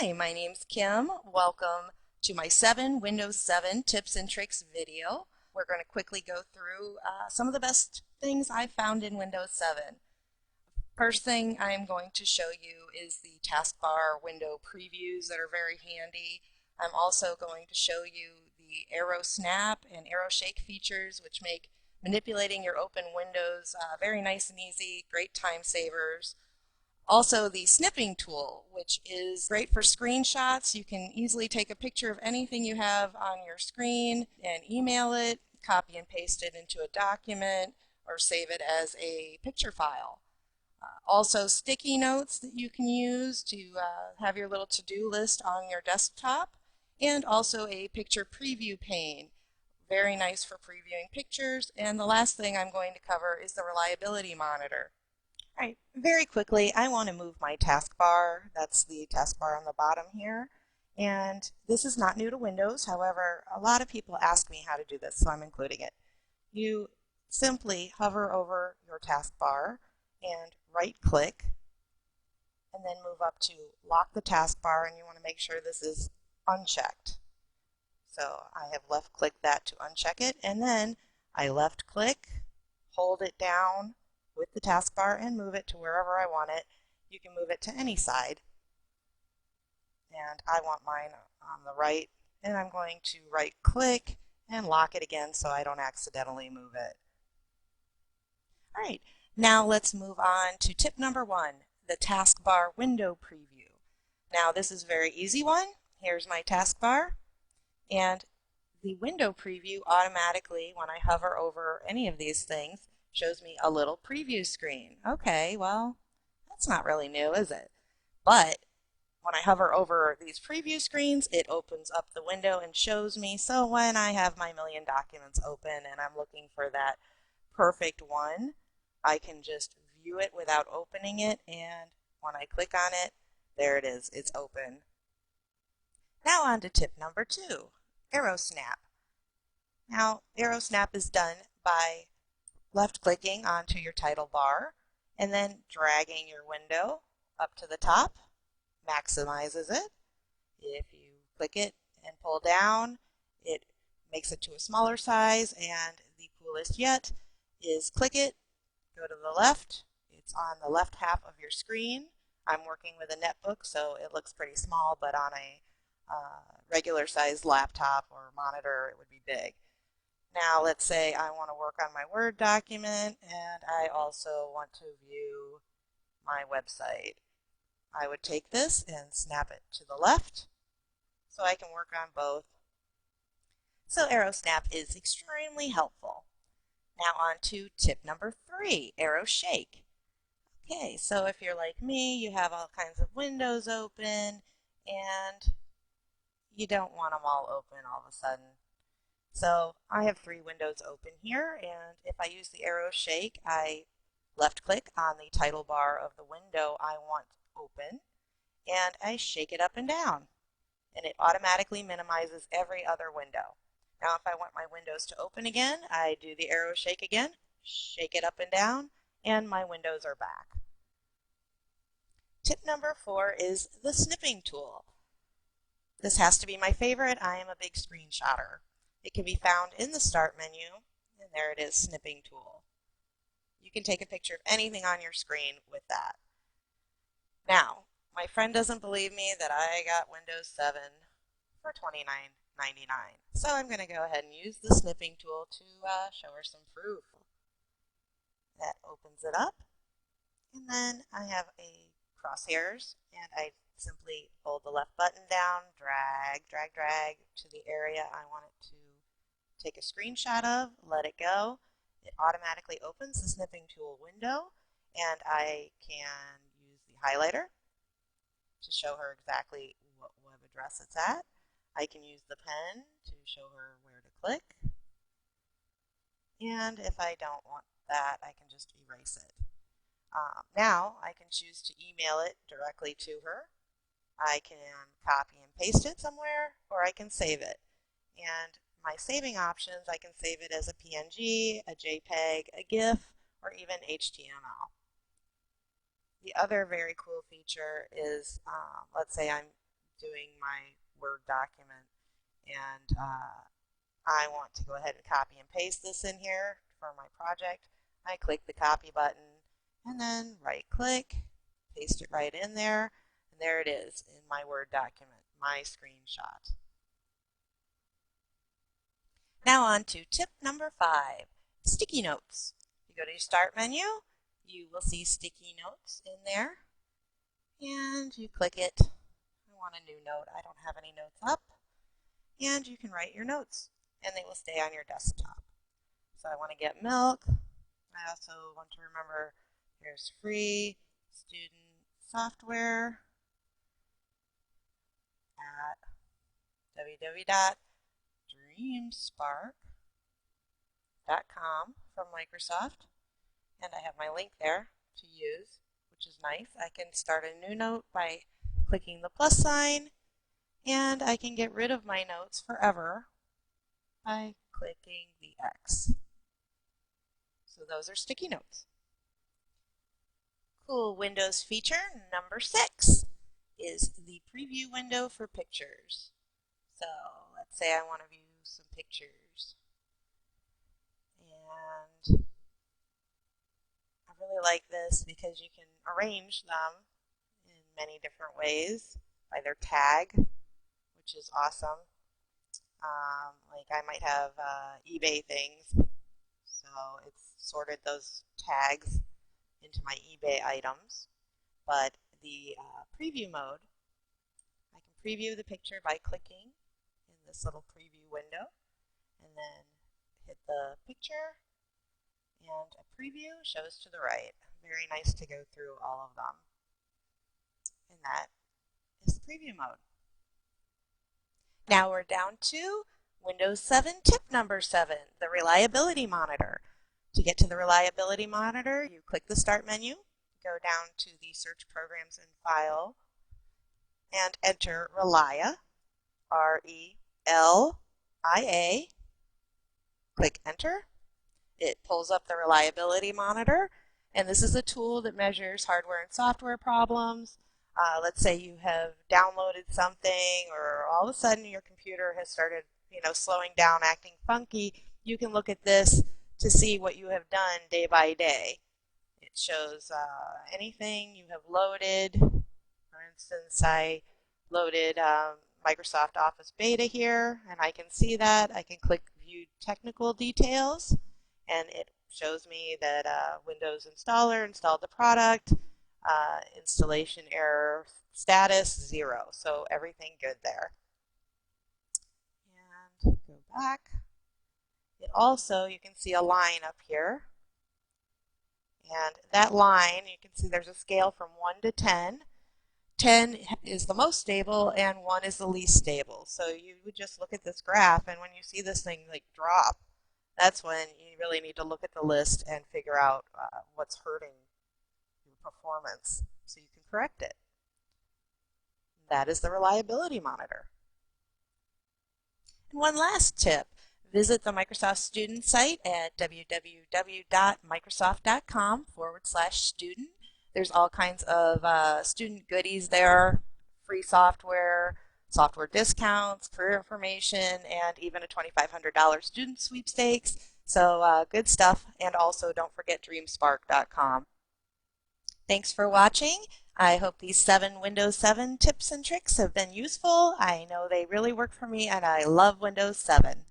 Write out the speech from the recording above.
Hi, my name's Kim. Welcome to my Windows 7 tips and tricks video. We're going to quickly go through some of the best things I've found in Windows 7. First thing I'm going to show you is the taskbar window previews that are very handy. I'm also going to show you the arrow snap and arrow shake features, which make manipulating your open windows very nice and easy, great time savers. Also the snipping tool, which is great for screenshots. You can easily take a picture of anything you have on your screen and email it, copy and paste it into a document, or save it as a picture file. Also sticky notes that you can use to have your little to-do list on your desktop, and also a picture preview pane. Very nice for previewing pictures. And the last thing I'm going to cover is the reliability monitor. All right, very quickly, I want to move my taskbar. That's the taskbar on the bottom here. And this is not new to Windows. However, a lot of people ask me how to do this, so I'm including it. You simply hover over your taskbar and right-click, and then move up to lock the taskbar, and you want to make sure this is unchecked. So I have left-clicked that to uncheck it, and then I left-click, hold it down with the taskbar and move it to wherever I want it. You can move it to any side. And I want mine on the right, and I'm going to right click and lock it again so I don't accidentally move it. All right, now let's move on to tip number 1, the taskbar window preview. Now this is a very easy one. Here's my taskbar, and the window preview automatically, when I hover over any of these things, shows me a little preview screen. Okay, well, that's not really new, is it? But when I hover over these preview screens, it opens up the window and shows me. So when I have my million documents open and I'm looking for that perfect one, I can just view it without opening it. And when I click on it, there it is. It's open. Now on to tip number 2, arrow snap. Now, arrow snap is done by left-clicking onto your title bar and then dragging your window up to the top, maximizes it. If you click it and pull down, it makes it to a smaller size, and the coolest yet is click it, go to the left, it's on the left half of your screen. I'm working with a netbook, so it looks pretty small, but on a regular sized laptop or monitor, it would be big. Now let's say I want to work on my Word document and I also want to view my website. I would take this and snap it to the left so I can work on both. So arrow snap is extremely helpful. Now on to tip number 3, arrow shake. Okay, so if you're like me, you have all kinds of windows open and you don't want them all open all of a sudden. So I have 3 windows open here, and if I use the arrow shake, I left click on the title bar of the window I want open, and I shake it up and down, and it automatically minimizes every other window. Now if I want my windows to open again, I do the arrow shake again, shake it up and down, and my windows are back. Tip number 4 is the snipping tool. This has to be my favorite. I am a big screenshotter. It can be found in the Start menu, and there it is, Snipping Tool. You can take a picture of anything on your screen with that. Now, my friend doesn't believe me that I got Windows 7 for $29.99. So I'm going to go ahead and use the Snipping Tool to show her some proof. That opens it up, and then I have a crosshairs, and I simply hold the left button down, drag to the area I want it to take a screenshot of, let it go. It automatically opens the snipping tool window, and I can use the highlighter to show her exactly what web address it's at. I can use the pen to show her where to click. And if I don't want that, I can just erase it. Now I can choose to email it directly to her. I can copy and paste it somewhere, or I can save it. And my saving options, I can save it as a PNG, a JPEG, a GIF, or even HTML. The other very cool feature is, let's say I'm doing my Word document, and I want to go ahead and copy and paste this in here for my project. I click the copy button and then right click, paste it right in there, and there it is in my Word document, my screenshot. Now on to tip number 5, sticky notes. You go to your start menu, you will see sticky notes in there, and you click it. I want a new note. I don't have any notes up. And you can write your notes, and they will stay on your desktop. So I want to get milk. I also want to remember there's free student software at www.dreamspark.com from Microsoft. And I have my link there to use, which is nice. I can start a new note by clicking the plus sign, and I can get rid of my notes forever by clicking the X. So those are sticky notes. Cool Windows feature number 6 is the preview window for pictures. So let's say I want to view some pictures. And I really like this because you can arrange them in many different ways by their tag, which is awesome. Like I might have eBay things, so it's sorted those tags into my eBay items. But the preview mode, I can preview the picture by clicking in this little preview window, and then hit the picture, and a preview shows to the right. Very nice to go through all of them. And that is preview mode. Now we're down to Windows 7 tip number 7, the reliability monitor. To get to the reliability monitor, you click the start menu, go down to the search programs and file, and enter RELIA, R-E-L-I-A. Click enter. It pulls up the reliability monitor, and this is a tool that measures hardware and software problems. Let's say you have downloaded something, or all of a sudden your computer has started, slowing down, acting funky. You can look at this to see what you have done day by day. It shows anything you have loaded. For instance, I loaded Microsoft Office Beta here, and I can see that. I can click View Technical Details, and it shows me that Windows Installer installed the product. Installation error status 0, so everything good there. And go back. It also, you can see a line up here, and that line, you can see there's a scale from 1 to 10. 10 is the most stable and 1 is the least stable. So you would just look at this graph, and when you see this thing like drop, that's when you really need to look at the list and figure out what's hurting performance so you can correct it. That is the reliability monitor. And one last tip, visit the Microsoft student site at www.microsoft.com/student. There's all kinds of student goodies there, free software, software discounts, career information, and even a $2,500 student sweepstakes. So good stuff. And also don't forget dreamspark.com. Thanks for watching. I hope these 7 Windows 7 tips and tricks have been useful. I know they really work for me, and I love Windows 7.